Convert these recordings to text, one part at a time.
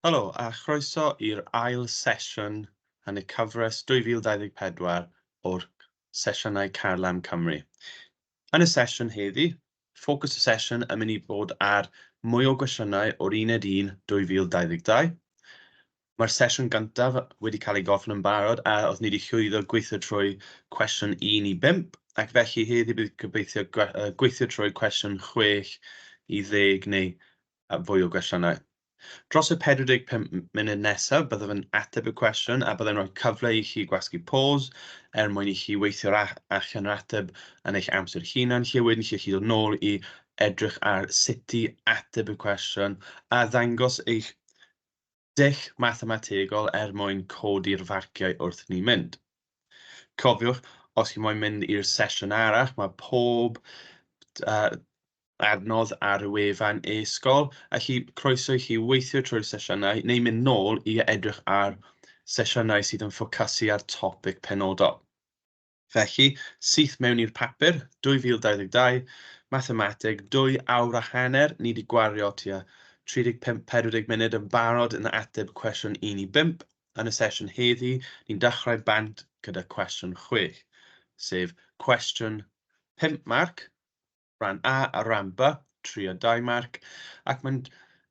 Helo, a chroeso i'r ail sesiwn yn y cyfres 2024 o'r sesiynau Carlam Cymru. Yn y sesiwn heddi, ffocws y sesiwn yn mynd i bod ar mwy o gwestiynau o'r 1 2022. Mae'r sesiwn gyntaf wedi cael ei goffin yn barod a oedd ni wedi llwyddo gweithio trwy cwestiwn 1 i 5, ac felly heddi bydd gobeithio gweithio trwy cwestiwn 6 i 10 neu fwy o gwestiynau. Dros y 45 munud nesaf, byddaf yn ateb y cwestiwn a byddai'n rhoi cyfle i chi gwasgu pause mwyn i chi weithio allan yr ateb yn eich amser hunan, lle wedyn chi dod nôl i edrych ar sut i ateb y cwestiwn a ddangos eich dull mathemategol mwyn codi'r farciau wrth ni mynd. Cofiwch, os chi moyn mynd i'r sesiwn arall, mae pob adnodd ar y wefan e-sgol, a chi croeso i chi weithio trwy'r sesiynau neu mynd nôl i edrych ar sesiynau sydd yn ffocysu ar topic penodol. Felly, syth mewn i'r papur, 2022, Mathemateg 2 awr a hanner, ni wedi gwario tua 35-40 munud yn barod yn ateb cwestiwn 1 i 5. Yn y sesiwn heddi, ni'n dechrau bant gyda cwestiwn 6, sef cwestiwn 5 marc, rhan A a rhan B, 3 a 2 marc, ac mae'n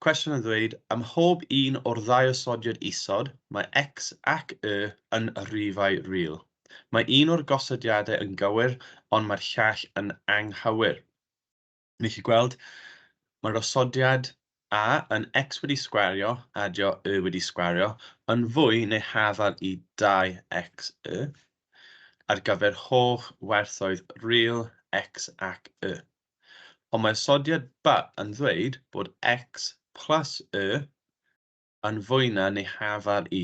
cwestiwn yn dweud, ym mhob un o'r ddau osodiad isod, mae x ac y yn rifau real. Mae un o'r gosodiadau yn gywir, ond mae'r llall yn anghywir. Ni'n chi gweld, mae'r osodiad A yn x wedi sgwario, adio y wedi sgwario, yn fwy neu hafal i 2xy, ar gyfer holl werthoedd real x ac y. Ond mae osodiad B yn dweud bod x plus y yn fwy na neu hafal i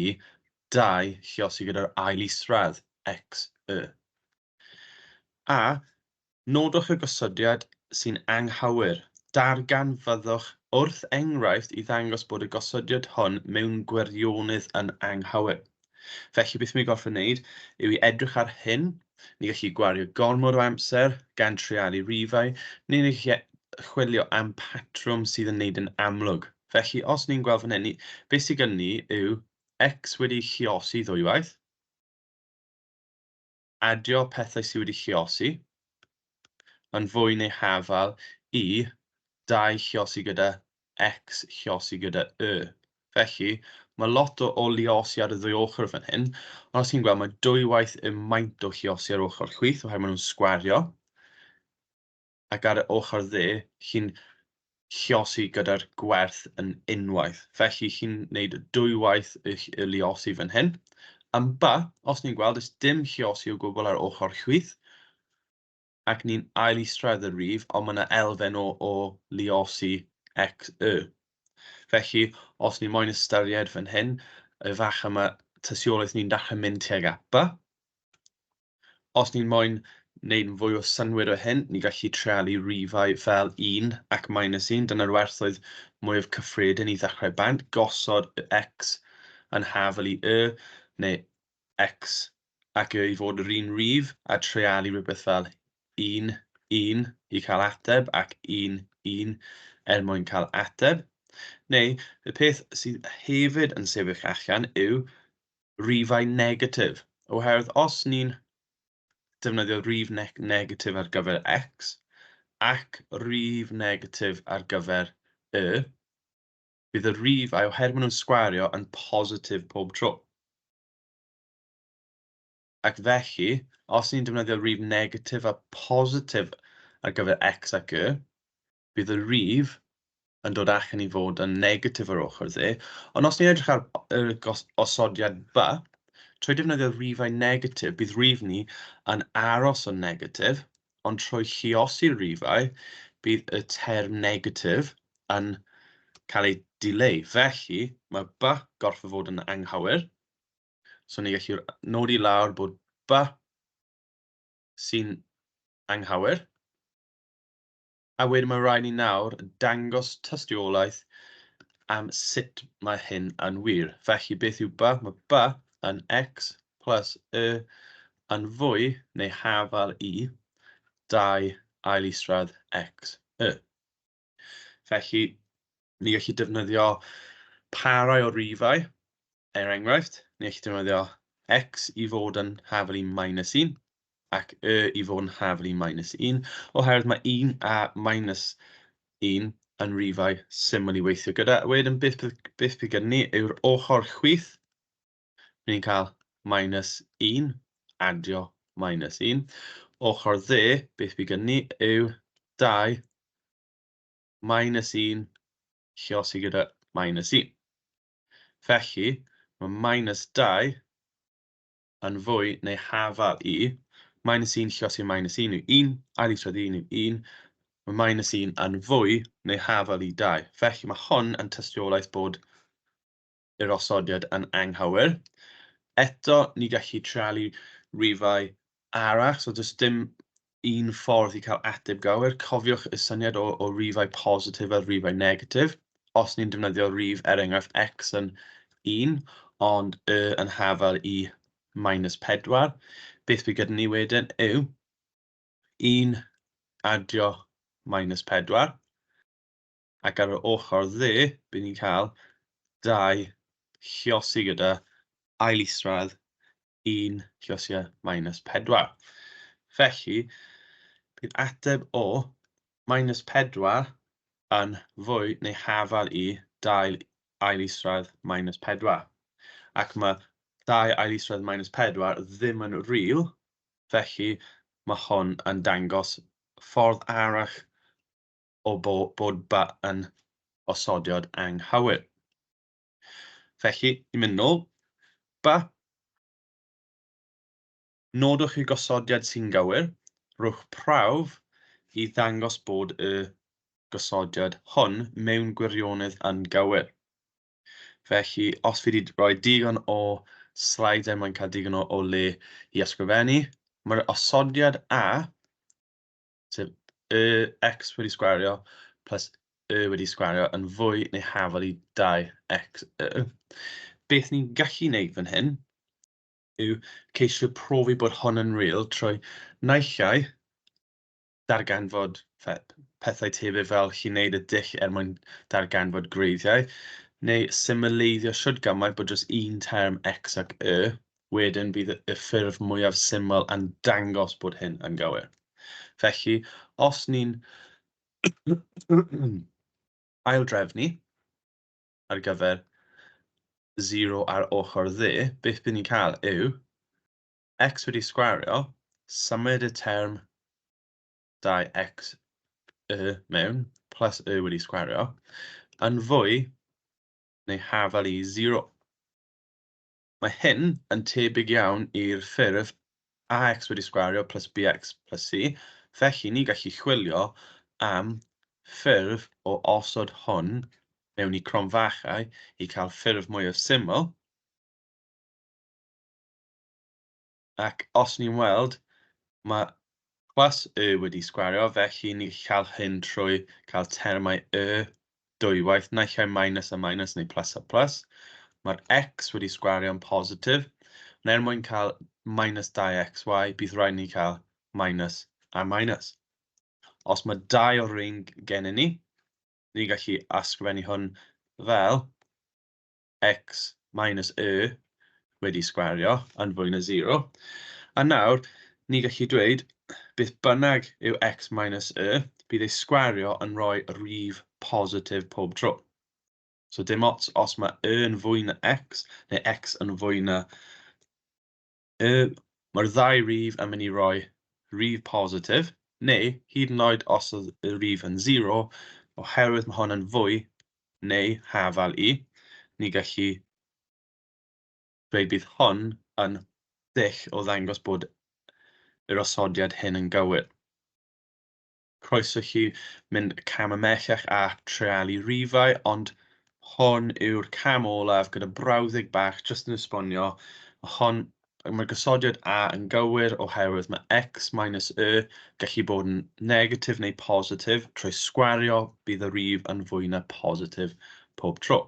2 lluosi gyda'r ail isradd x, y. A, nodwch y gosodiad sy'n anghywir. Darganfyddwch wrth enghraifft i ddangos bod y gosodiad hon mewn gwirionedd yn anghywir. Felly beth mi'n gorfod wneud yw i edrych ar hyn, ni gallu gwario gormod o amser gan treialu rifau, neu ni gallu chwilio am patrwm sydd yn neud yn amlwg. Felly os ni'n gweld fan hyn, beth sydd gen ni yw x wedi lluosi ddwywaith, adio pethau sydd wedi lluosi, yn fwy neu hafal i 2 lluosi gyda x lluosi gyda y. Felly, mae lot o lluosi ar y ddwy ochr fan hyn, ond os chi'n gweld mae dwywaith y maint o lluosi ar ochr chwith, oherwydd maen nhw'n sgwario, ac ar y ochr dde, chi'n lluosi gyda'r gwerth yn unwaith. Felly, chi'n gwneud dwywaith y lluosi fan hyn. Yn B, os ni'n gweld, ys dim lluosi o gwbl ar ochr chwith, ac ni'n ail isradd y rif, ond mae yna elfen o lluosi x, y. Felly, os ni moyn ystyried fan hyn, falle mae tystiolaeth ni'n dechrau mynd tuag at B. Os ni'n moyn wneud yn fwy o synwyr o hyn, ni'n gallu treialu rifau fel 1 ac -1. Dyna'r werthoedd mwyaf cyffredin i ddechrau bant. Gosod x yn hafal i y, neu x ac y i fod yr un rif, a treialu rhywbeth fel 1, 1 i cael ateb, ac 1, 1 mwyn cael ateb. Neu, y peth sydd hefyd yn sefyll allan yw rifau negatif. Oherwydd os ni'n defnyddio rif negatif ar gyfer x ac rif negatif ar gyfer y, bydd y rifau, oherwydd maen nhw'n sgwario, yn positif pob tro. Ac felly, os ni'n defnyddio rif negatif a positif ar gyfer x ac y, bydd y rif yn dod allan i fod yn negatif ar ochr dde. Ond os ni'n edrych ar y osodiad B, trwy defnyddio rifau negatif, bydd rif ni yn aros yn negatif, ond trwy lluosi'r rifau, bydd y term negatif yn cael ei dileu. Felly, mae B gorfod fod yn anghywir. So ni gallu nodi lawr bod B sy'n anghywir. A wedyn mae rhaid ni nawr dangos tystiolaeth am sut mae hyn yn wir. Felly beth yw B? Mae B yn x plus y yn fwy neu hafal i 2 ail isradd x, y. Felly, ni gallu defnyddio parau o rifau, enghraifft, neu chi defnyddio x i fod yn hafel i minus 1 ac i fod yn hafel i minus 1, oherwydd mae 1 a minus 1 yn rifau syml i weithio gyda. Wedyn beth bydd gyda ni yw'r ochr chwith. Ni'n cael minus 1, adio minus 1. Ochr dde, beth bydd gyda ni yw 2 minus 1 lluosi gyda minus 1. Felly, mae minus 2 yn fwy neu hafal i minus 1 lluosi minus 1 yw 1, a llysoedd 1 yw 1. Mae minus 1 yn fwy neu hafal i 2. Felly mae hwn yn tystiolaeth bod yr osodiad yn anghywir. Eto, ni gallu trialu rifau arall, so does dim un ffordd i cael ateb gywir. Cofiwch y syniad o rifau positif a rifau negatif. Os ni'n defnyddio rif, enghraifft, x yn 1, ond y yn hafal i minus 4. Beth bydd gyda ni wedyn yw 1 adio minus 4. Ac ar y ochr dde, bydd ni'n cael 2 lluosi gyda ail isradd 1 lluosi minus 4. Felly, bydd ateb o minus 4 yn fwy neu hafal i 2 ail isradd minus 4. Ac mae 2 ail isradd minus 4 ddim yn real, felly mae hwn yn dangos ffordd arall o bod ba yn osodiad anghywir. Felly, ni'n mynd nôl. Ba, nodwch y gosodiad sy'n gywir. Rhowch prawf i ddangos bod y gosodiad hwn mewn gwirionedd yn gywir. Felly, os fi wedi rhoi digon o slides er mwyn cael digon o le i ysgrifennu, mae'r osodiad A, sef x wedi sgwario plus wedi sgwario yn fwy neu hafal i 2x. Beth ni'n gallu gwneud fan hyn yw ceisio profi bod hwn yn real trwy naillai darganfod pethau tebyg fel chi'n neud y dull er mwyn darganfod gwreiddiau, neu symleiddio siwr gymaint bod jyst un term x ac wedyn bydd y ffurf mwyaf syml yn dangos bod hyn yn gywir. Felly, os ni'n aildrefnu ar gyfer 0 ar ochr dde, beth bydd ni'n cael yw x wedi sgwario, symud y term 2x mewn, plus wedi sgwario, yn fwy neu hafal i 0. Mae hyn yn tebyg iawn i'r ffurf ax wedi sgwario plus bx plus c. Felly, ni gallu chwilio am ffurf o osod hwn mewn i cronfachau i cael ffurf mwyaf syml. Ac os ni'n weld, mae plus wedi sgwario, felly ni'n cael hyn trwy cael termau dwywaith, naillai minus a minus neu plus a plus. Mae'r x wedi sgwario yn positif. Yn er mwyn cael minus 2xy, bydd rhaid ni cael minus a minus. Os mae 2 o'r un gennym ni, ni'n gallu ysgrifennu hwn fel x minus wedi sgwario yn fwy na 0. A nawr, ni'n gallu dweud beth bynnag yw x minus bydd ei sgwario yn rhoi rif positif pob tro. So dim ots os mae yn fwy na x, neu x yn fwy na mae'r ddau rif yn mynd i roi rif positif, neu hyd yn oed os oedd y rif yn 0, oherwydd mae hwn yn fwy neu hafal i, ni gallu dweud bydd hwn yn dull o ddangos bod yr osodiad hyn yn gywir. Croeso chi mynd cam ymellach a trialu rifau, ond hwn yw'r cam olaf gyda brawddeg bach jyst yn esbonio. Mae'r gosodiad A yn gywir oherwydd mae x minus gallu bod yn negatif neu positif. Trwy sgwario bydd y rif yn fwy na positif pob tro.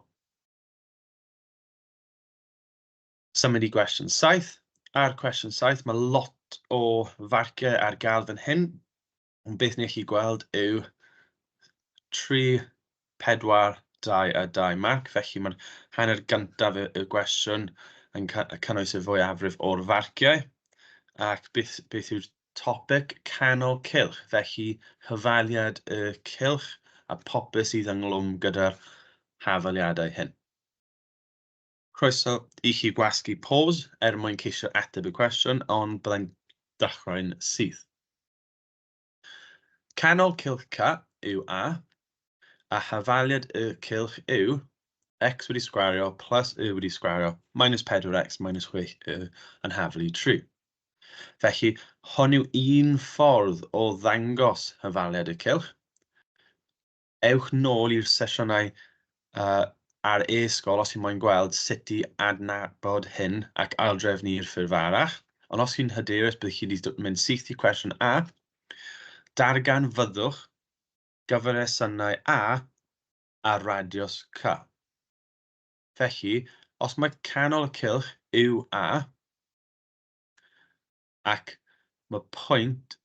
Symud i gwestiwn 7. Ar cwestiwn 7, mae lot o farciau ar gael fan hyn. Ond beth ni'n gallu gweld yw 3, 4, 2 a 2 marc. Felly mae'r hanner gyntaf y gwestiwn yn cynnwys y fwyafrif o'r farciau. Ac beth yw'r topic? Canol cylch. Felly hyfaliad y cylch a popeth sydd ynglwm gyda'r hafaliadau hyn. Croeso i chi gwasgu pause mwyn ceisio ateb y cwestiwn, ond byddai'n dechrau'n syth. Canol cylch C yw a hafaliad y cylch yw x wedi sgwario plus y wedi sgwario minus 4x minus 6y yn haflu 3. Felly, hon yw un ffordd o ddangos hafaliad y cylch. Ewch nôl i'r sesiynau ar e-sgol os chi'n moyn gweld sut i adnabod hyn ac aildrefnu'r ffurf arall. Ond os chi'n hyderus byddwch chi wedi mynd syth i cwestiwn A, dargan fyddwch gyfresynau a radiws C. Felly, os mae canol y cylch yw A, ac mae pwynt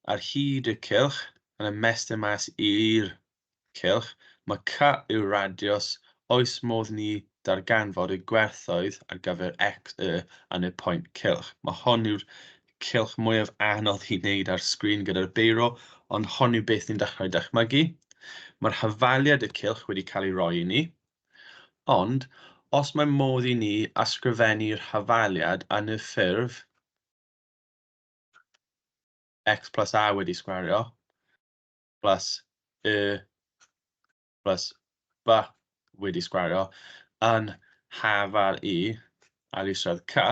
ar hyd y cylch yn ymestyn mas i'r cylch, mae C yw'r radiws, oes modd ni darganfod y gwerthoedd ar gyfer x, y, yn y pwynt cylch. Mae hon yw'r cylch mwyaf anodd i wneud ar sgrin gyda'r beiro, ond hon yw beth ni'n dechrau dychmygu. Mae'r hafaliad y cylch wedi cael ei roi i ni, ond os mae modd i ni ysgrifennu'r hafaliad yn y ffurf x plus a wedi sgwario, plus y plus b wedi sgwario, yn hafal i ar isoedd C,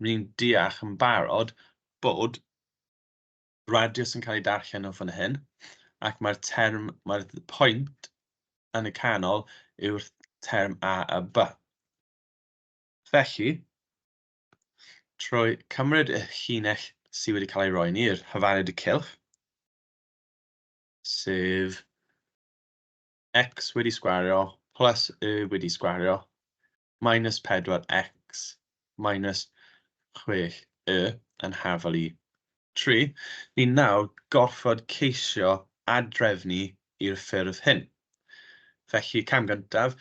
ni'n deall yn barod bod radius yn cael ei darllen o fan hyn, ac mae'r pwynt yn y canol yw'r term a b. Felly, trwy cymryd y llinell sydd wedi cael ei roi ni'r hafaliad y cylch, sef x wedi sgwario plus y wedi sgwario minus 4x minus 6y yn hafal i 3, ni nawr gorfod ceisio adrefnu i'r ffurf hyn. Felly, cam gyntaf,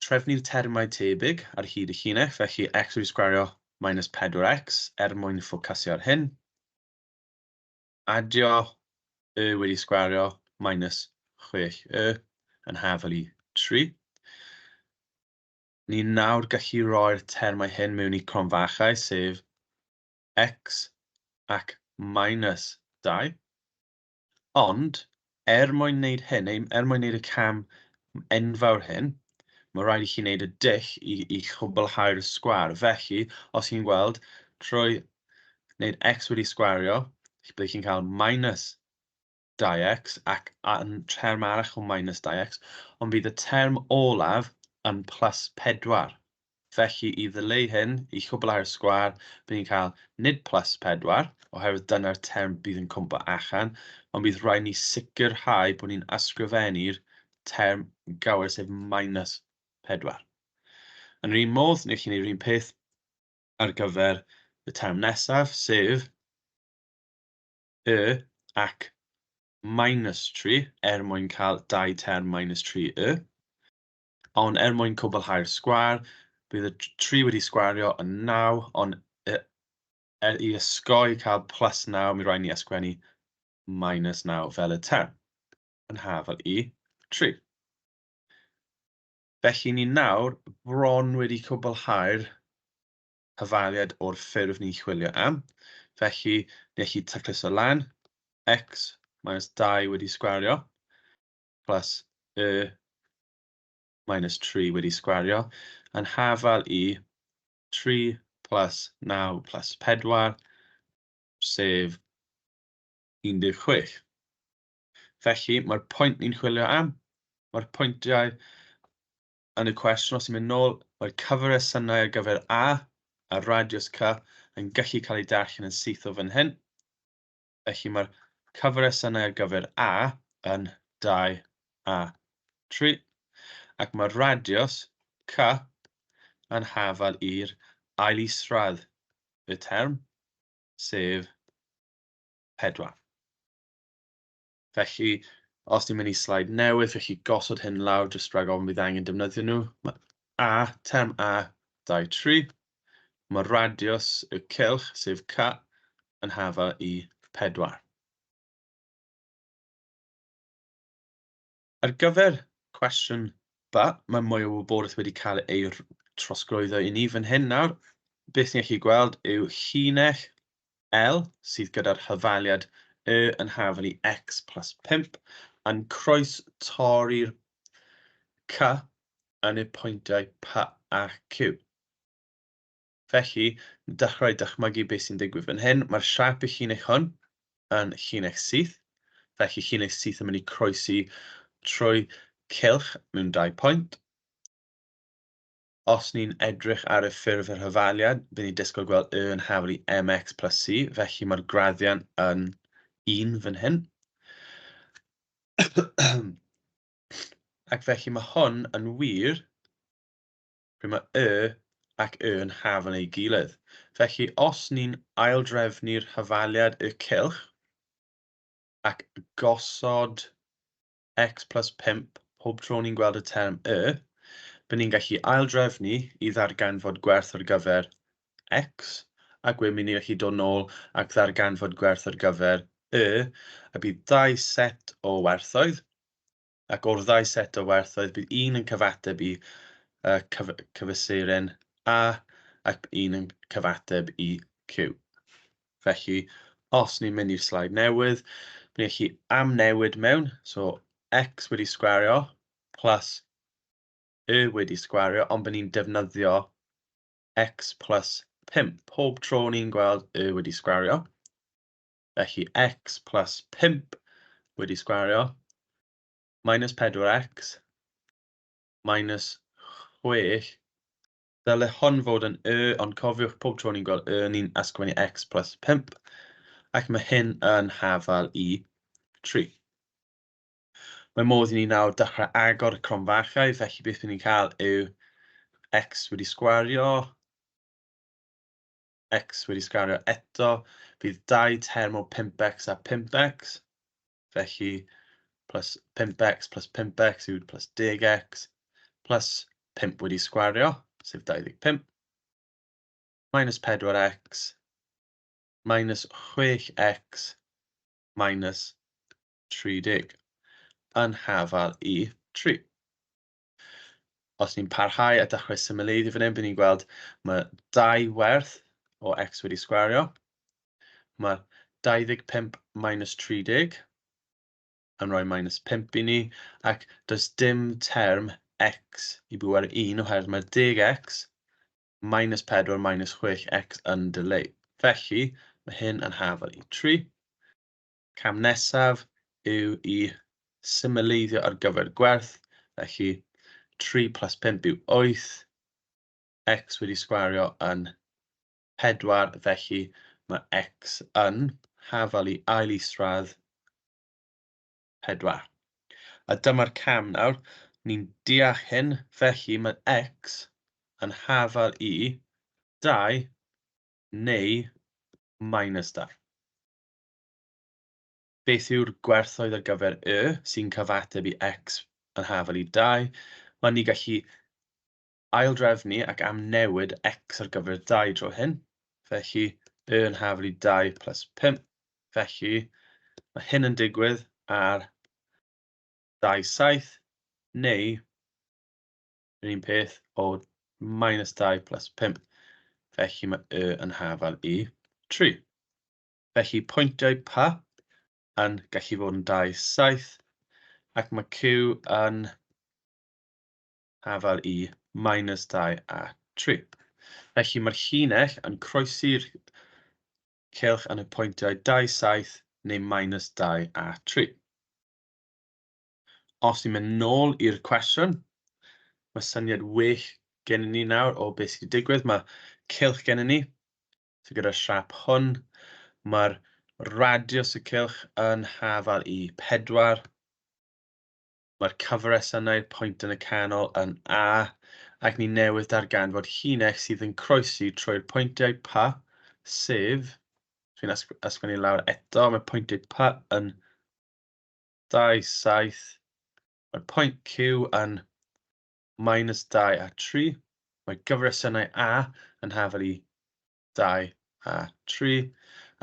trefnu'r termau tebyg ar hyd y llinell, felly x wedi sgwario minus 4x mwyn ffocysu ar hyn. Adio y wedi sgwario minus 6y yn hafal i 3. Ni nawr gallu roi'r termau hyn mewn i cronfachau, sef x ac minus 2. Ond, mwyn wneud hyn, mwyn wneud y cam enfawr hyn, mae rhaid i chi wneud y dull i chwblhau'r sgwar. Felly, os chi'n gweld, trwy wneud x wedi sgwario, byddwch chi'n cael minus 2x ac yn term arall o minus 2x, ond bydd y term olaf yn plus 4. Felly, i ddyleu hyn, i chwblhau'r sgwar, bydd ni'n cael nid plus 4, oherwydd dyna'r term bydd yn cwmpo allan, ond bydd rhaid ni sicrhau bod ni'n ysgrifennu'r term gywir, sef minus 4. Yn yr un modd, neu chi'n gwneud yr un peth ar gyfer y term nesaf, sef y ac minus 3, mwyn cael 2 term minus 3y. Ond mwyn cwblhau'r sgwar, bydd y 3 wedi sgwario yn 9, ond i ysgoi cael plus 9, mi rhaid ni ysgrifennu minus 9 fel y term yn hafal i 3. Felly ni nawr bron wedi cwblhau'r hafaliad o'r ffurf ni'n chwilio am. Felly, ni allu tacluso lan, x minus 2 wedi sgwario, plus y minus 3 wedi sgwario, yn hafal i 3 plus 9 plus 4, sef 16. Felly, mae'r pwynt ni'n chwilio am, mae'r pwyntiau yn y cwestiwn, os yw'n mynd nôl, mae'r cyfresynau ar gyfer a radiws C yn gallu cael ei darllen yn syth o fan hyn. Felly mae'r cyfresynau ar gyfer a yn 2 a 3, ac mae'r radiws C yn hafal i'r ail isradd y term, sef 4. Felly, Os ni'n mynd i sleid newydd, felly gosod hyn lawr jyst rhag ofn bydd angen defnyddio nhw. Mae term A, 2, 3. Mae radiws y cylch, sef C, yn hafal i 4. Ar gyfer cwestiwn B, mae mwy o wybodaeth wedi cael ei trosglwyddo i ni fan hyn nawr. Beth ni'n gallu gweld yw llinell L sydd gyda'r hyfaliad y yn hafal i x plus 5 yn croes torri'r C yn y pwyntiau P a Q. Felly, dechrau dychmygu beth sy'n digwydd fan hyn. Mae'r siap y llinell hwn yn llinell syth. Felly, llinell syth yn mynd i croesi trwy cylch mewn 2 pwynt. Os ni'n edrych ar y ffurf yr hyfaliad, bydd ni'n disgwyl gweld y yn hafal i mx plus c. Felly, mae'r graddian yn 1 fan hyn. Ac felly mae hwn yn wir pryd mae ac y yn hafal ei gilydd. Felly, os ni'n aildrefnu'r hyfaliad y cylch ac gosod x plus 5 pob tro ni'n gweld y term y, bydd ni'n gallu aildrefnu i ddarganfod gwerth ar gyfer x, ac wedyn ni'n gallu dod nôl ac ddarganfod gwerth ar gyfer y, a bydd 2 set o werthoedd, ac o'r 2 set o werthoedd, bydd un yn cyfateb i cyfysuron A ac un yn cyfateb i Q. Felly, os ni'n mynd i'r sleid newydd, bydd ni'n gallu amnewid mewn, so x wedi sgwario plus y wedi sgwario, ond bydd ni'n defnyddio x plus 5 pob tro ni'n gweld y wedi sgwario. Felly x plus 5 wedi sgwario minus 4x minus 6. Dyle hon fod yn y, ond cofiwch pob tro ni'n gweld y, ni'n ysgrifennu x plus 5, ac mae hyn yn hafal i 3. Mae modd i ni nawr dechrau agor y cronfachau, felly beth bydd ni'n cael yw x wedi sgwario, x wedi sgwario eto, bydd 2 term o 5x a 5x, felly plus 5x plus 5x yw plus 10x, plus 5 wedi sgwario, sef 25, minus 4x, minus 6x, minus 30, yn hafal i 3. Os ni'n parhau a dechrau symleiddio fan hyn, bydd ni'n gweld mae 2 werth o x wedi sgwario. Mae 25 minus 30 yn rhoi minus 5 i ni, ac does dim term x i byw ar 1 oherwydd mae 10x minus 4 minus 6x yn dileu. Felly, mae hyn yn hafal i 3. Cam nesaf yw i symleiddio ar gyfer gwerth. Felly, 3 plus 5 yw 8. X wedi sgwario yn 4, felly mae x yn hafal i ail isradd 4. A dyma'r cam nawr. Ni'n deall hyn, felly mae x yn hafal i 2 neu minus 2. Beth yw'r gwerthoedd ar gyfer y sy'n cyfateb i x yn hafal i 2? Mae ni gallu aildrefnu ac amnewid x ar gyfer 2 dro hyn. Felly, y yn hafal i 2 plus 5. Felly, mae hyn yn digwydd ar 2 saith, neu yr un peth o minus 2 plus 5. Felly, mae y yn hafal i 3. Felly, pwyntiau P yn gallu fod yn 2 saith, ac mae Q yn hafal i minus 2 a 3. Felly mae'r llinell yn croesi'r cylch yn y pwyntiau 2 saith neu minus 2 a 3. Os ni'n mynd nôl i'r cwestiwn, mae syniad well gen ni nawr o beth sydd wedi digwydd. Mae cylch gen ni, so gyda'r siap hwn. Mae'r radiws y cylch yn hafal i 4. Mae'r cyfresynau'r pwynt yn y canol yn A, ac ni newydd darganfod llinell sydd yn croesi trwy'r pwyntiau P, sef, dwi'n ysgrifennu lawr eto, mae pwyntiau P yn 2, 7. Mae'r pwynt Q yn -2 a 3. Mae gyfresynau A yn hafel i 2 a 3.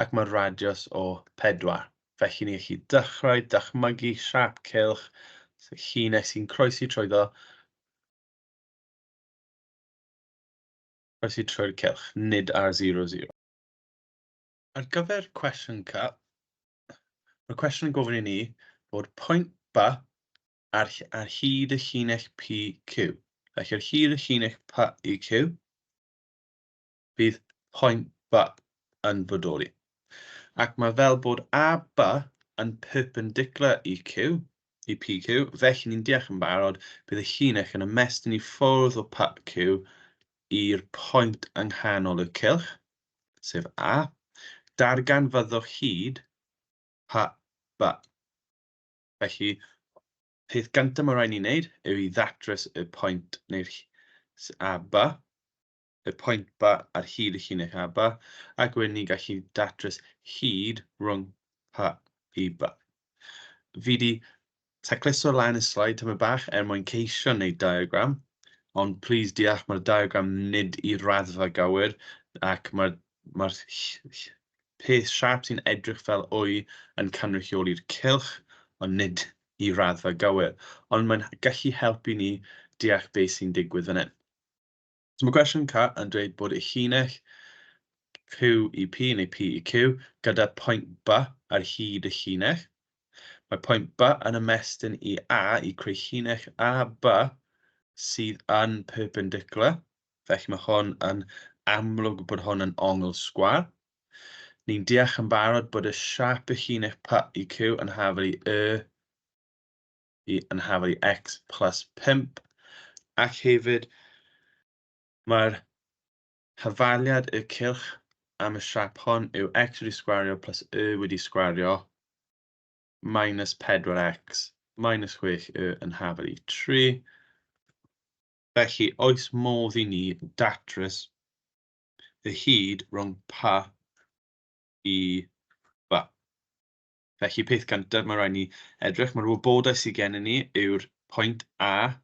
Ac mae'r radiws o 4. Felly ni gallu dechrau dychmygu siap cylch llinell sy'n croesi trwyddo. Croesi trwy'r cylch, nid ar 0, 0. Ar gyfer cwestiwn C, mae'r cwestiwn yn gofyn i ni bod pwynt B ar hyd y llinell PQ. Felly ar hyd y llinell PQ, bydd pwynt B yn bodoli. Ac mae fel bod A B yn perpendicular i PQ, felly ni'n deall yn barod bydd y llinell yn ymestyn i ffwrdd o PQ i'r pwynt yng nghanol y cylch, sef A. Darganfyddwch hyd B. Felly, peth gyntaf mae rhaid ni wneud yw i ddatrys y pwynt neu'r A B, y pwynt B ar hyd y llinell A B, ac wedyn ni gallu datrys hyd rhwng P i B. Fi wedi tacluso lan y sleid tyma bach mwyn ceisio wneud diagram, ond please deall mae'r diagram nid i raddfa gywir, ac mae'r peth siap sy'n edrych fel wy yn cynrychioli'r cylch, ond nid i raddfa gywir. Ond mae'n gallu helpu ni deall beth sy'n digwydd fan hyn. So mae cwestiwn C yn dweud bod y llinell Q i P neu P i Q gyda pwynt B ar hyd y llinell. Mae pwynt B yn ymestyn i A i creu llinell A B sydd yn perpendicular. Felly mae hwn yn amlwg bod hwn yn ongl sgwar. Ni'n deall yn barod bod y siap y llinell P i Q yn hafel i x plus 5. Ac hefyd, mae'r hyfaliad y cylch am y siap hon yw x wedi sgwario plus wedi sgwario minus 4x minus 6 yn hafel i 3. Felly, oes modd i ni datrys y hyd rhwng P i B. Felly, peth gyntaf mae rhaid ni edrych, mae'r wybodaeth sydd gennym ni yw'r pwynt A,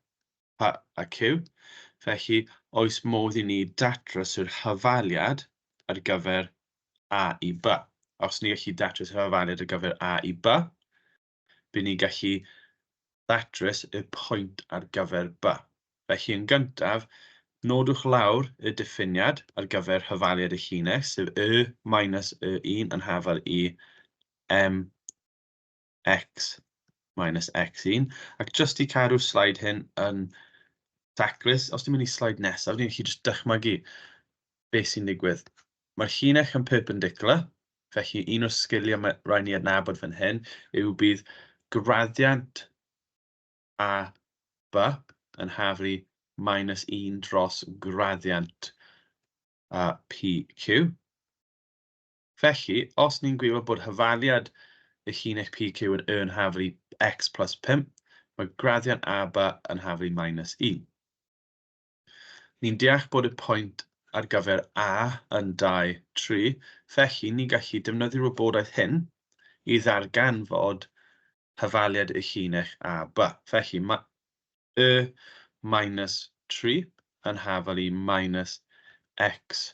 P a Q. Felly, oes modd i ni datrys yr hyfaliad ar gyfer A i B. Os ni gallu datrys y hyfaliad ar gyfer A i B, bydd ni gallu datrys y pwynt ar gyfer B. Felly, yn gyntaf, nodwch lawr y diffiniad ar gyfer hyfaliad y llinell, sef minus y1 yn hafel i x minus x1. Ac jyst i cadw sleid hyn yn daclus, os dwi'n mynd i sleid nesaf, ni'n gallu jyst dychmygu beth sy'n digwydd. Mae'r llinell yn perpendicular, felly un o'r sgiliau mae rhaid ni adnabod fan hyn yw bydd graddiant A B yn hafel i minus 1 dros graddiant PQ. Felly, os ni'n gwybod bod hyfaliad y llinell PQ yn hafel i x plus 5, mae graddiant AB yn hafel i minus 1. Ni'n deall bod y pwynt ar gyfer A yn 2, 3, felly ni'n gallu defnyddio'r wybodaeth hyn i ddarganfod hyfaliad y llinell AB. Felly, mae minus 3 yn hafel i minus x,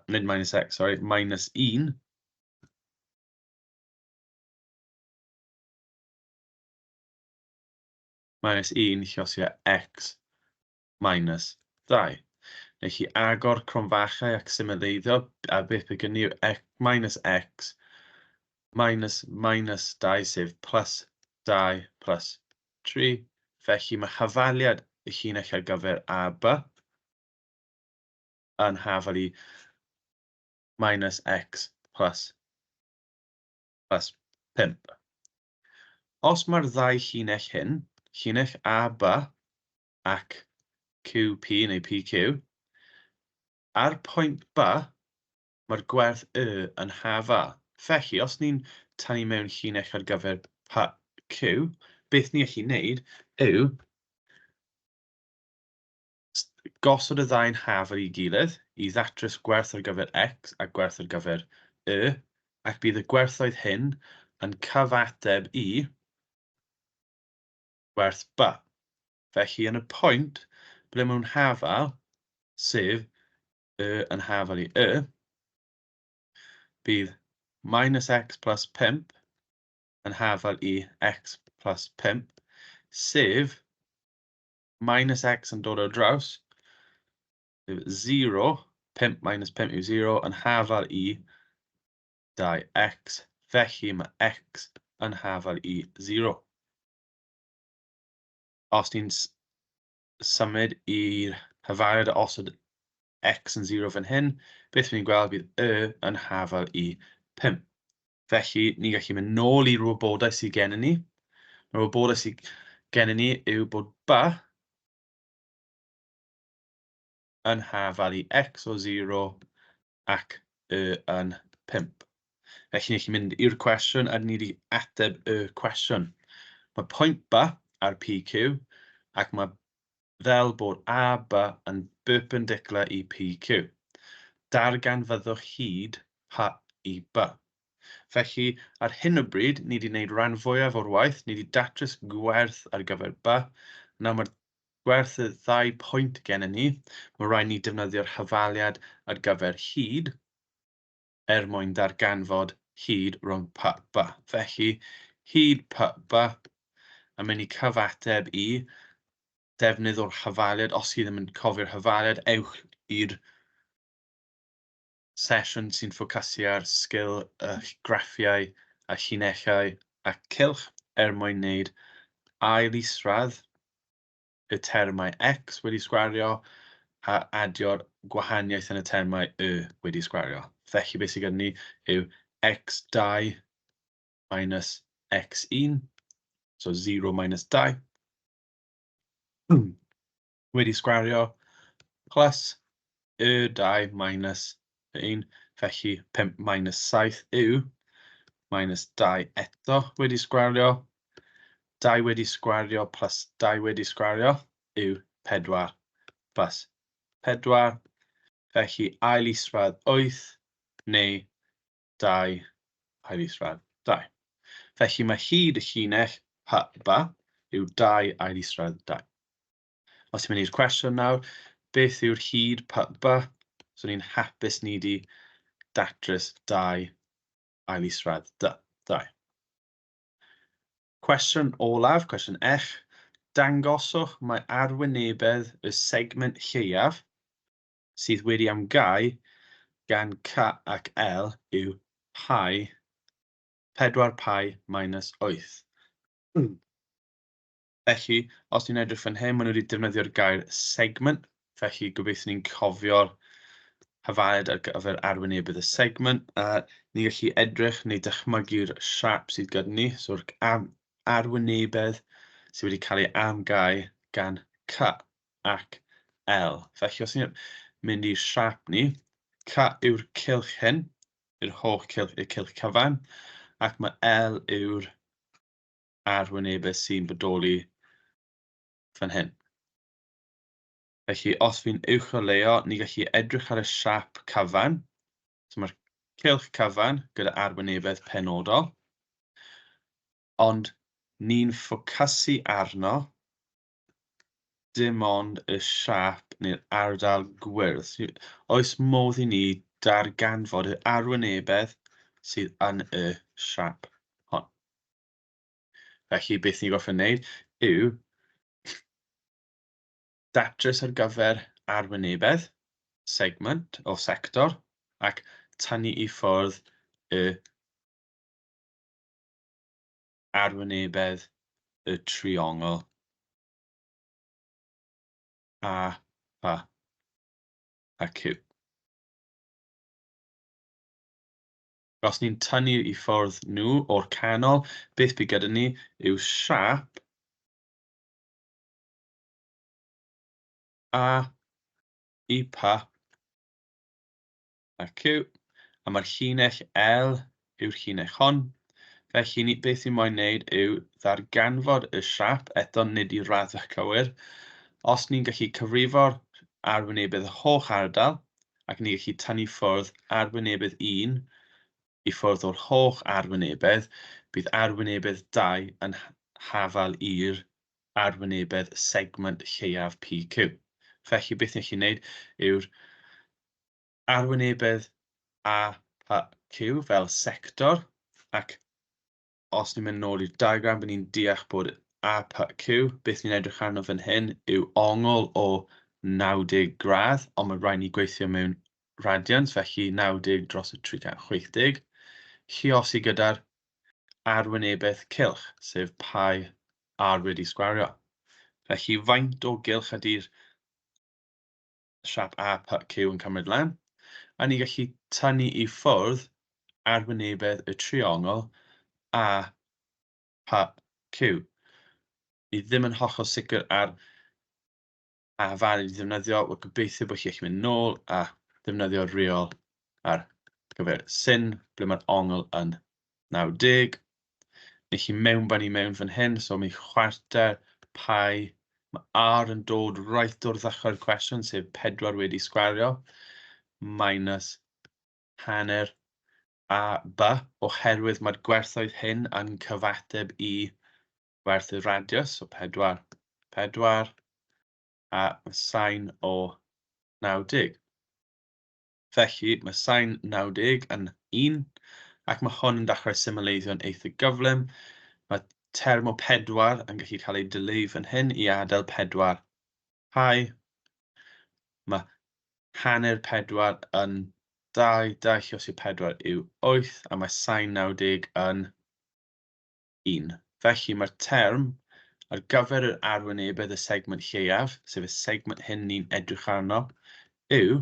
nid minus x, sorry, minus 1. Minus 1 llosio x minus 2. Felly agor cronfachau ac symleiddio, a beth bydd gen i yw minus x minus 2 sef plus 2 plus 3. Felly mae hyfaliad y llinell ar gyfer AB yn hafel i minus x plus 5. Os mae'r ddau llinell hyn, llinell AB ac QP neu PQ, ar pwynt B, mae'r gwerth yn hafal. Felly, os ni'n tynnu mewn llinell ar gyfer PQ, beth ni'n gallu gwneud yw gosod y ddau'n hafal i gilydd i ddatrys gwerth ar gyfer x a gwerth ar gyfer ac bydd y gwerthoedd hyn yn cyfateb I werth B. Felly, yn y pwynt ble mewn hafal, sef yn hafal I bydd minus x plus 5 yn hafal I x plus 5, sef minus x yn dod o draws, 0, 5 minus 5 yw 0, yn hafal I 2x, felly mae x yn hafal I 0. Os ni'n symud i'r hyfariad a osod x yn 0 fan hyn, beth ni'n gweld bydd yn hafal I 5. Felly, ni'n gallu mynd nôl i'r wybodaeth sydd gennym ni. Yr wybodaeth sydd gennym ni yw bod B yn hafal I x o 0 ac yn 5. Felly, ni'n gallu mynd i'r cwestiwn a ni wedi ateb y cwestiwn. Mae pwynt B ar PQ ac mae fel bod A, B yn perpendicular I PQ. Darganfyddwch hyd H I B. Felly, ar hyn o bryd, ni wedi gwneud rhan fwyaf o'r waith. Ni wedi datrys gwerth ar gyfer B. Nawr mae'r gwerth y ddau pwynt gennym ni. Mae rhaid ni defnyddio'r hyfaliad ar gyfer hyd mwyn darganfod hyd rhwng P B. Felly, hyd P B yn mynd I cyfateb I defnydd o'r hyfaliad. Os chi ddim yn cofio'r hyfaliad, ewch i'r sesiwn sy'n ffocysu ar sgil graffiau a llinellau a cylch mwyn wneud ail isradd y termau x wedi sgwario a adio'r gwahaniaeth yn y termau wedi sgwario. Felly beth sydd gyda ni yw x2 minus x1, so 0 minus 2, wedi sgwario plus y2 minus 1, felly 5 minus 7 yw minus 2 eto wedi sgwario. 2 wedi sgwario plus 2 wedi sgwario yw 4 plus 4. Felly ail isradd 8 neu 2 ail isradd 2. Felly mae hyd y llinell P B yw 2 ail isradd 2. Os ti'n mynd i'r cwestiwn nawr, beth yw'r hyd P B? So ni'n hapus ni wedi datrys 2 ail isradd 2. Cwestiwn olaf, cwestiwn F. Dangoswch mae arwynebedd y segment lleiaf sydd wedi ymgai gan C ac L yw pi, 4 pi minus 8. Felly, os ni'n edrych fan hyn, maen nhw wedi defnyddio'r gair segment. Felly, gobeithio ni'n cofio'r hyfariad ar gyfer arwynebedd y segment. Ni'n gallu edrych neu dychmygu'r siap sydd gyda ni. So'r arwynebedd sydd wedi cael ei amgau gan C ac L. Felly, os ni'n mynd i'r siap ni, C yw'r cylch hyn, yw'r holl cylch, y cylch cyfan, ac mae L yw'r arwynebedd sy'n bodoli fan hyn. Felly, os fi'n uwcholeuo, ni'n gallu edrych ar y siap cyfan. So mae'r cylch cyfan gyda arwynebedd penodol. Ond ni'n ffocysu arno dim ond y siap neu'r ardal gwyrdd. Oes modd I ni darganfod y arwynebedd sydd yn y siap hon. Felly, beth ni'n gorfod wneud yw datrys ar gyfer arwynebedd, segment o sector, ac tynnu I ffwrdd y arwynebedd y triongl A, P a Q. Os ni'n tynnu I ffwrdd nhw o'r canol, beth bydd gyda ni yw siap A I P a Q, a mae'r llinell L yw'r llinell hon. Felly, beth ni'n moyn wneud yw ddarganfod y siap, eto nid I raddau cywir. Os ni'n gallu cyfrifo'r arwynebedd y holl ardal, ac ni'n gallu tynnu ffwrdd arwynebedd 1 I ffwrdd o'r holl arwynebedd, bydd arwynebedd 2 yn hafal i'r arwynebedd segment lleiaf PQ. Felly, beth ni'n chi'n neud yw'r arwynebedd AQ fel sector, ac os ni'n mynd nôl i'r diagram, bydd ni'n deall bod AQ, beth ni'n edrych arno fan hyn, yw ongl o 90 gradd, ond mae rhaid ni gweithio mewn radians, felly 90 dros y 360, lluosi gyda'r arwynebedd cylch, sef pi r wedi sgwario. Felly, faint o gylch ydy'r siap AQ yn cymryd lan, a ni gallu tynnu i ffwrdd arwynebedd y triongl AQ. Ni ddim yn hollol sicr ar afal i ddefnyddio, wel gobeithio bod chi'n gallu mynd nôl a ddefnyddio reol ar gyfer syn, ble mae'r ongl yn 90. Ni chi mewnbynnu mewn fan hyn, so mi chwarter pi, mae r yn dod right o'r ddechrau'r cwestiwn, sef 4 wedi sgwario, minus hanner a b, oherwydd mae'r gwerthoedd hyn yn cyfateb i gwerth y radius, so 4, a mae sain o 90. Felly, mae sain 90 yn 1, ac mae hwn yn dechrau symleiddio'n eitha gyflym. Mae term o 4 yn gallu cael ei dileu fan hyn i adael 4 pi. Mae hanner 4 yn 2, 2 lluosi 4 yw 8, a mae sain 90 yn 1. Felly mae'r term ar gyfer yr arwynebedd y segment lleiaf, sef y segment hyn ni'n edrych arno, yw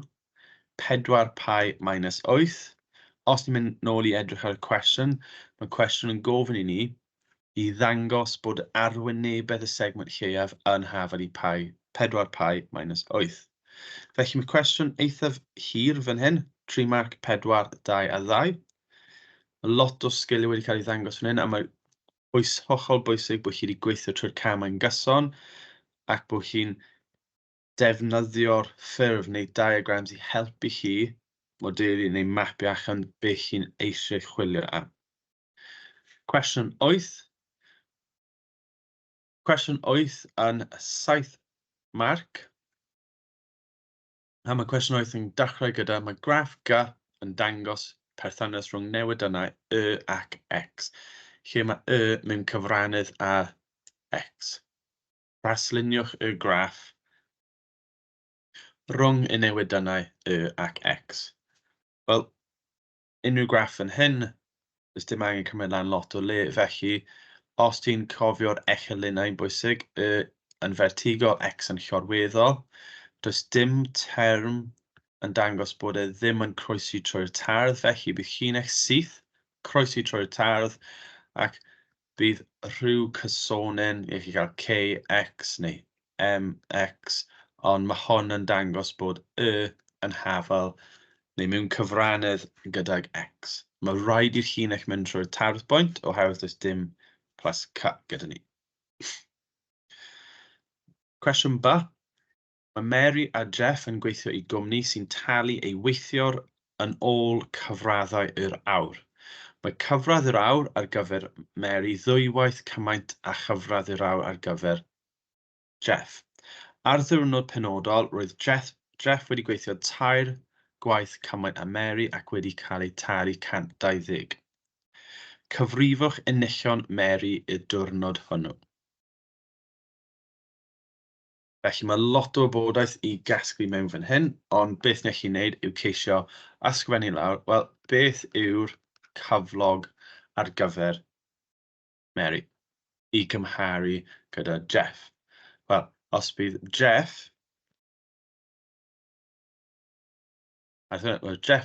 4 pi minus 8. Os ni'n mynd nôl i edrych ar y cwestiwn, mae'r cwestiwn yn gofyn i ni i ddangos bod arwynebedd y segment lleiaf yn hafal i 4 pi minus 8. Felly mae cwestiwn eithaf hir fan hyn, 3 marc 4, 2 a 2. Mae lot o sgiliau wedi cael ei ddangos fan hyn, a mae hollol bwysig bod chi wedi gweithio trwy'r camau'n gyson, ac bod chi'n defnyddio'r ffurf neu diagrams i helpu chi modelu neu mapio allan beth chi'n eisiau chwilio am. Cwestiwn 8. Cwestiwn 8 yn 7 marc. A mae cwestiwn 8 yn dechrau gyda, mae graff G yn dangos perthynas rhwng newidynau y ac x, lle mae y mewn cyfrannydd â x. Rasluniwch y graff rhwng y newidynau y ac x. Wel, unrhyw graff yn hyn, does dim angen cymryd lan lot o le, felly os ti'n cofio'r echelynau'n bwysig, y yn vertigol, x yn llorweddol, does dim term yn dangos bod e ddim yn croesi trwy'r tardd, felly bydd llinell syth croesi trwy'r tardd, ac bydd rhyw cysonen, i chi gael kx neu mx, ond mae hon yn dangos bod y yn hafal neu mewn cyfrannydd gydag x. Mae rhaid i'r llinell mynd trwy'r tardd bwynt, oherwydd does dim plus c gyda ni. Cwestiwn B. Mae Mary a Jeff yn gweithio i gwmni sy'n talu ei weithiwr yn ôl cyfraddau yr awr. Mae cyfradd yr awr ar gyfer Mary ddwywaith cymaint a chyfradd yr awr ar gyfer Jeff. Ar ddiwrnod penodol, roedd Jeff wedi gweithio 3 gwaith cymaint â Mary ac wedi cael ei talu 120. Cyfrifwch enillion Mary y diwrnod hwnnw. Felly mae lot o wybodaeth i gasglu mewn fan hyn, ond beth ni'n gallu gwneud yw ceisio ysgrifennu lawr, wel, beth yw'r cyflog ar gyfer Mary i gymharu gyda Jeff? Wel, os bydd Jeff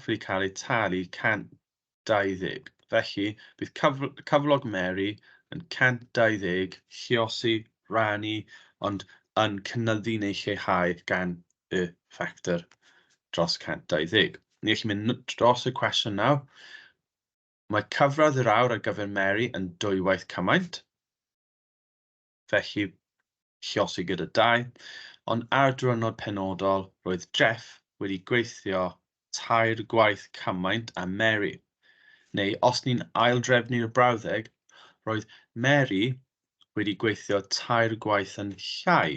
wedi cael ei talu 120. Felly, bydd cyflog Mary yn 120 lluosi, rannu, ond yn cynyddu neu lleihau gan y ffactor dros 120. Ni gallu mynd dros y cwestiwn nawr. Mae cyfradd yr awr ar gyfer Mary yn 2 waith cymaint. Felly, lluosi gyda 2. Ond ar diwrnod penodol, roedd Jeff wedi gweithio 3 gwaith cymaint â Mary. Neu os ni'n aildrefnu'r brawddeg, roedd Mary wedi gweithio 3 gwaith yn llai,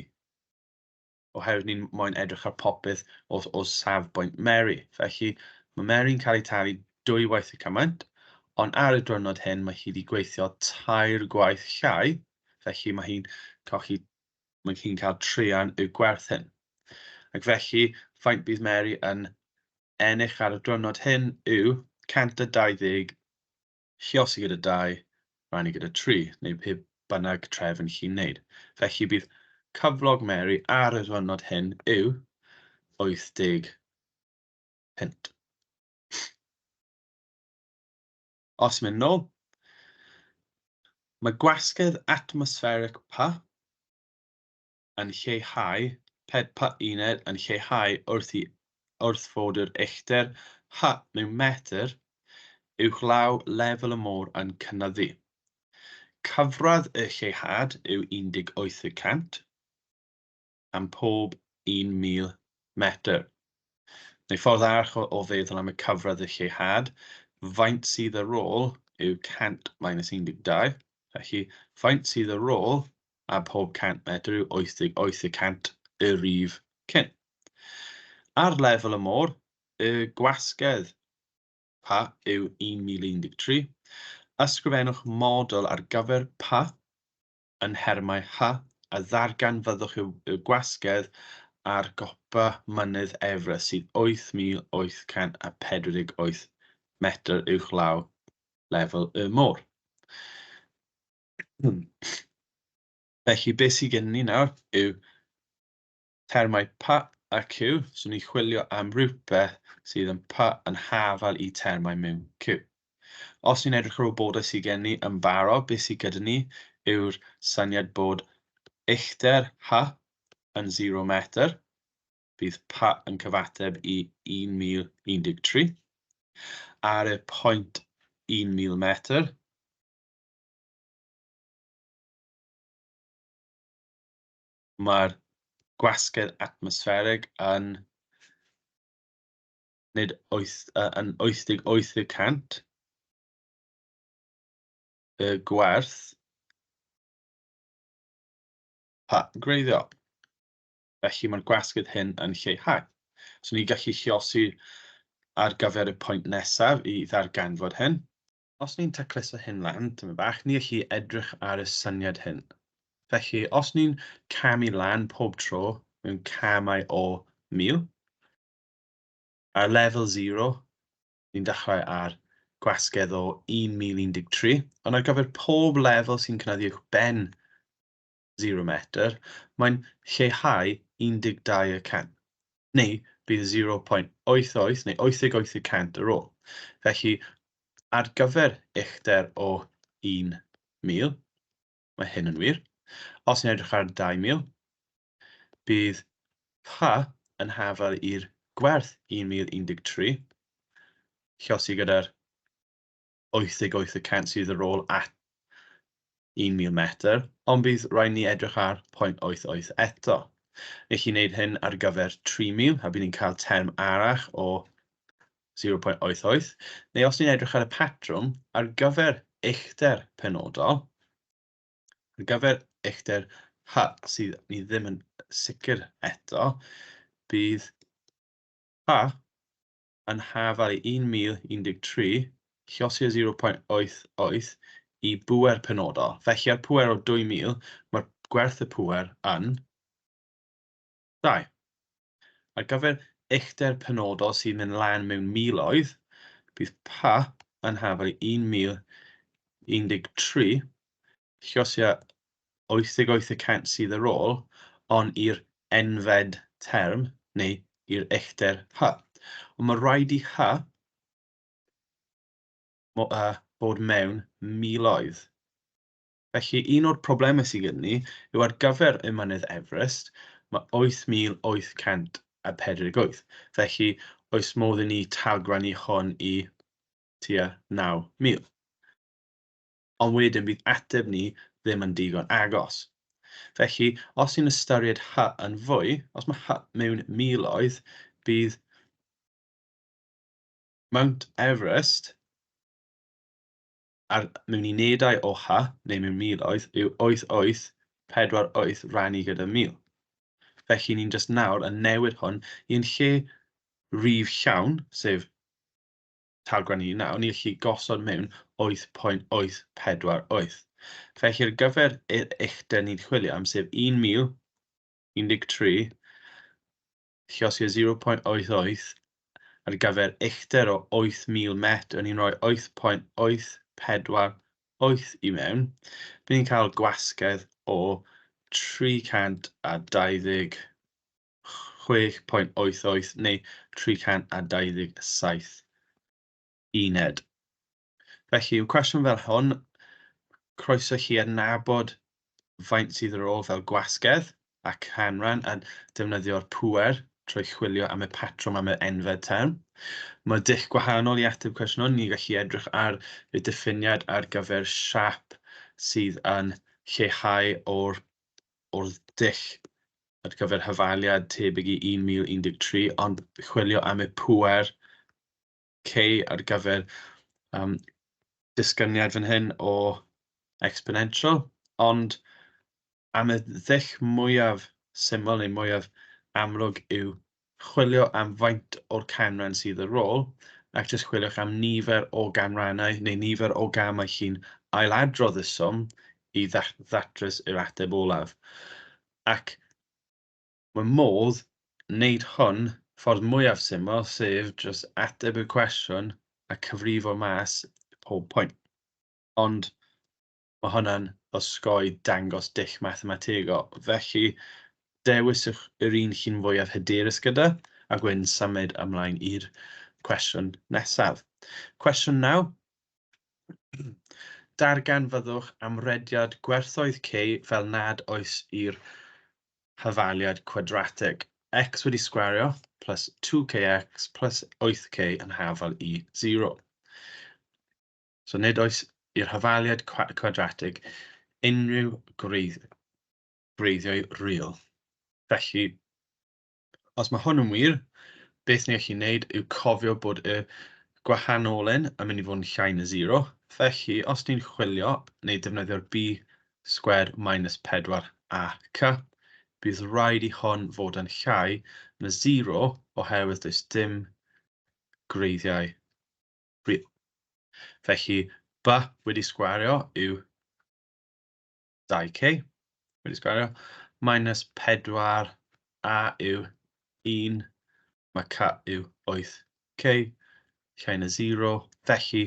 oherwydd ni'n moyn edrych ar popeth o safbwynt Mary. Felly, mae Mary'n cael ei talu 2 waith y cymaint, ond ar y diwrnod hyn mae hi wedi gweithio 3 gwaith llai, felly mae hi'n cael trean y gwerth hyn. Ac felly, faint bydd Mary yn ennill ar y diwrnod hyn yw 120 lluosi gyda 2, rannu gyda 3, neu pe bynnag trefn chi'n wneud. Felly bydd cyflog Mary ar y diwrnod hyn yw 80 punt. Os mynd nôl, mae gwasgedd atmospheric P yn lleihau, P uned yn lleihau wrth fod yr uchder H mewn metr uwchlaw lefel y môr yn cynyddu. Cyfradd y lleihad yw 18% am pob 1,000 metr. Neu ffordd arall o feddwl am y cyfradd y lleihad, faint sydd ar ôl yw 100 minus 12. Felly, faint sydd ar ôl a pob 100 metr yw 80% y rif cyn. Ar lefel y môr, y gwasgedd P yw 1013. Ysgrifennwch model ar gyfer P yn nhermau H a ddarganfyddwch y gwasgedd ar gopa mynydd Efrys sydd 8,848 metr uwchlaw lefel y môr. Felly, beth sydd gen ni nawr yw termau P a Q, so ni'n chwilio am rhywbeth sydd yn P yn hafal i termau mewn Q. Os ni'n edrych ar wybodaeth sydd gen ni yn barod, beth sydd gyda ni yw'r syniad bod uchder H yn 0 metr, bydd P yn cyfateb i 1013, ar y pwynt 1,000 metr, mae'r gwasgedd atmosfferig yn 88% y gwerth P greiddiol. Felly mae'r gwasgedd hyn yn lleihau. So ni'n gallu lluosi ar gyfer y pwynt nesaf i ddarganfod hyn. Os ni'n tacluso hyn lan, dyma bach, ni'n gallu edrych ar y syniad hyn. Felly, os ni'n camu lan pob tro mewn camau o 1000, ar lefel 0, ni'n dechrau ar gwasgedd o 1013, ond ar gyfer pob lefel sy'n cynyddu uwch ben 0 metr, mae'n lleihau 12%, neu bydd 0.88 neu 88% ar ôl. Felly, ar gyfer uchder o 1,000, mae hyn yn wir. Os ni'n edrych ar 2,000, bydd P yn hafal i'r gwerth 1013, lluosi gyda'r 88% sydd ar ôl at 1,000 metr, ond bydd rhaid ni edrych ar 0.88 eto. Neu chi wneud hyn ar gyfer 3,000, a bydd ni'n cael term arall o 0.88. Neu os ni'n edrych ar y patrwm, ar gyfer uchder penodol, ar gyfer uchder H sydd ni ddim yn sicr eto, bydd P yn hafal i 1013, lluosi o 0.88 i bwer penodol. Felly ar pwer o 2,000, mae'r gwerth y pwer yn 2. Ar gyfer uchder penodol sy'n mynd lan mewn miloedd, bydd P yn hafal i 1013, lluosi o 88% sydd ar ôl, ond i'r enfed term, neu i'r uchder H. Ond mae rhaid i H bod mewn miloedd. Felly, un o'r problemau sydd gyda ni yw ar gyfer y mynydd Everest, mae 8,848. Felly, oes modd i ni tawgrannu hwn i tua 9,000. Ond wedyn bydd ateb ni ddim yn digon agos. Felly, os ni'n ystyried H yn fwy, os mae H mewn miloedd, bydd Mount Everest mewn unedau o ha, neu mewn miloedd, yw 8848 rannu gyda 1000. Felly ni'n just nawr yn newid hwn i'n lle rif llawn, sef talgran 1 nawr, ni'n gallu gosod mewn 8.848. Felly ar gyfer uchder ni'n chwilio am, sef 1013, lluosio 0.88, ar gyfer uchder o 8000 metr, ni'n rhoi 8.848 i mewn. Bydd ni'n cael gwasgedd o 326.88 neu 327 uned. Felly, yw cwestiwn fel hwn, croeso chi adnabod faint sydd ar ôl fel gwasgedd a canran a defnyddio'r pŵer trwy chwilio am y patrwm am y enfed term. Mae dull gwahanol i ateb cwestiwn hwn. Ni'n gallu edrych ar y diffiniad ar gyfer siap sydd yn lleihau o'r dull ar gyfer hyfaliad tebyg i 1013, ond chwilio am y pŵer C ar gyfer disgyniad fan hyn o exponential, ond am y ddull mwyaf syml neu mwyaf amlwg yw chwilio am faint o'r canran sydd ar ôl, ac jyst chwiliwch am nifer o ganrannau neu nifer o gamau chi'n ailadrodd y swm i ddatrys yr ateb olaf. Ac mae modd wneud hwn ffordd mwyaf syml, sef jyst ateb y cwestiwn a cyfrifo mas pob pwynt. Ond mae hwnna'n osgoi dangos dull mathemategol. Felly, dewiswch yr un chi'n fwyaf hyderus gyda, a wedyn symud ymlaen i'r cwestiwn nesaf. Cwestiwn 9. Darganfyddwch amrediad gwerthoedd C fel nad oes i'r hyfaliad cwadratig. X wedi sgwario plus 2kx plus 8k yn hafal i 0. So nid oes i'r hyfaliad cwadratig unrhyw gwreiddiau real. Felly, os mae hwn yn wir, beth ni'n gallu gwneud yw cofio bod y gwahanolyn yn mynd i fod yn llai na 0. Felly, os ni'n chwilio neu defnyddio'r b sgwerd minus 4ac, bydd rhaid i hon fod yn llai na 0 oherwydd does dim gwreiddiau real. Felly, b wedi sgwario yw 2k wedi sgwario, minus 4 a yw 1, mae c yw 8k, llai na 0, felly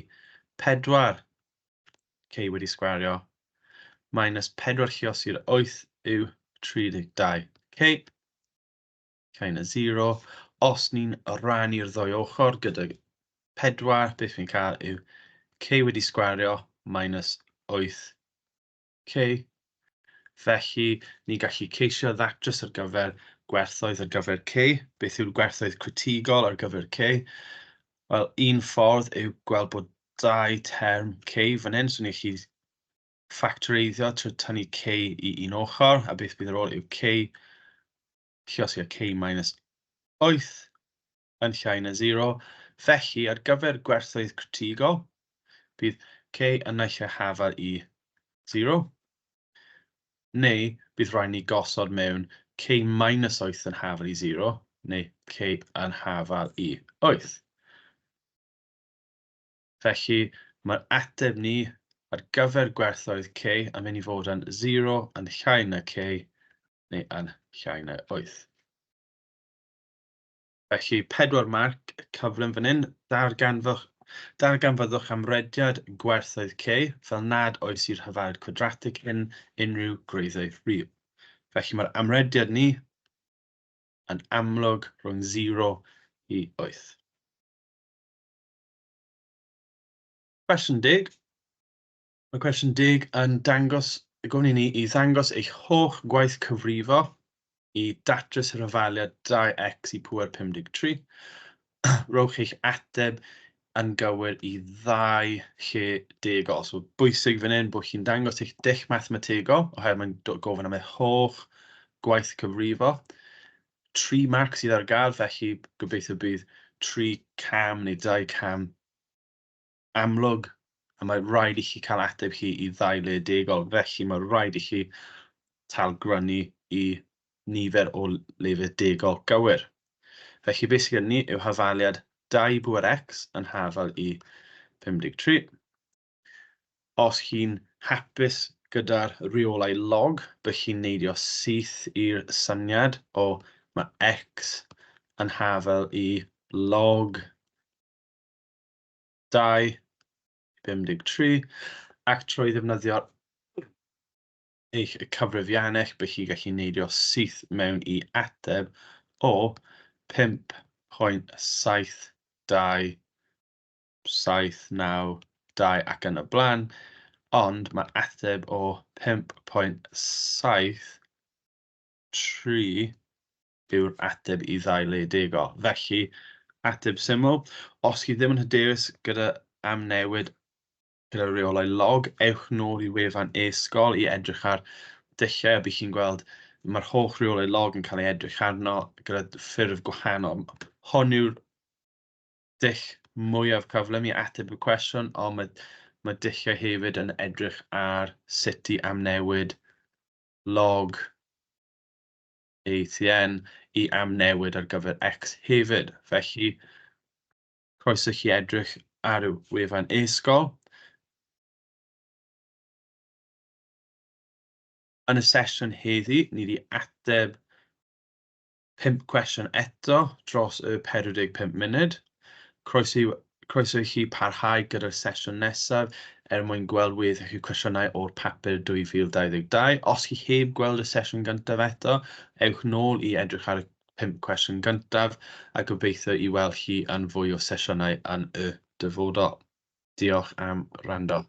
4k wedi sgwario, minus 4 lluosir 8 yw 32k, llai na 0. Os ni'n rannu'r ddwy ochr gyda 4, beth fi'n cael yw k wedi sgwario minus 8k. Felly, ni'n gallu ceisio ddatrys ar gyfer gwerthoedd ar gyfer c. Beth yw'r gwerthoedd critigol ar gyfer c? Wel, un ffordd yw gweld bod dau term c fan hyn, so ni'n gallu ffactoreiddio trwy tynnu c i un ochr, a beth bydd ar ôl yw c lluosio k minus 8 yn llai na 0. Felly, ar gyfer gwerthoedd critigol, bydd c yn naill ai hafal i 0, neu bydd rhaid ni gosod mewn k minus 8 yn hafal i 0, neu k yn hafal i 8. Felly, mae'r ateb ni ar gyfer gwerthoedd c yn mynd i fod yn 0 yn llai na k, neu yn llai na 8. Felly, 4 marc cyflym fan hyn, darganfyddwch amrediad gwerthoedd c fel nad oes i'r hyfaliad cwadratig hyn unrhyw gwreiddiau real. Felly mae'r amrediad ni yn amlwg rhwng 0 i 8. Cwestiwn 10. Mae cwestiwn 10 yn dangos, gofyn i ni i ddangos eich holl gwaith cyfrifo i datrys yr hyfaliad 2x i pŵer 53. Rhowch eich ateb yn gywir i 2 lle degol. So bwysig fan hyn bod chi'n dangos eich dull mathemategol, oherwydd mae'n gofyn am eich holl gwaith cyfrifo. 3 marc sydd ar gael, felly gobeithio bydd 3 cam neu 2 cam amlwg A mae rhaid i chi cael ateb chi i ddau le degol. Felly mae rhaid i chi talgrynu i nifer o lefydd degol gywir. Felly beth sydd gen ni yw hafaliad 2 bwyr x yn hafal i 53. Os chi'n hapus gyda'r reolau log, bydd chi'n neidio syth i'r syniad o mae x yn hafal i log 2 53, ac trwy ddefnyddio'r eich cyfrifiannau, bydd chi'n gallu neidio syth mewn i ateb o 5.722 ac yn y blaen, ond mae ateb o 5.73 yw'r ateb i ddau le degol. Felly, ateb syml, os chi ddim yn hyderus gyda amnewid gyda reolau log, ewch nôl i wefan e-sgol i edrych ar dulliau, a bydd chi'n gweld mae'r holl reolau log yn cael ei edrych arno gyda ffurf gwahanol. Hon yw'r dull mwyaf cyflym i ateb y cwestiwn, ond mae dulliau hefyd yn edrych ar sut i amnewid log Atn i amnewid ar gyfer x hefyd. Felly, croeso chi edrych ar y wefan e-sgol. Yn y sesiwn heddi, ni wedi ateb 5 cwestiwn eto dros y 45 munud. Croeso i chi parhau gyda'r sesiwn nesaf mwyn gweld weddill y cwestiynau o'r papur 2022. Os chi heb gweld y sesiwn gyntaf eto, ewch nôl i edrych ar y 5 cwestiwn gyntaf a gobeithio i weld chi yn fwy o sesiynau yn y dyfodol. Diolch am wrando.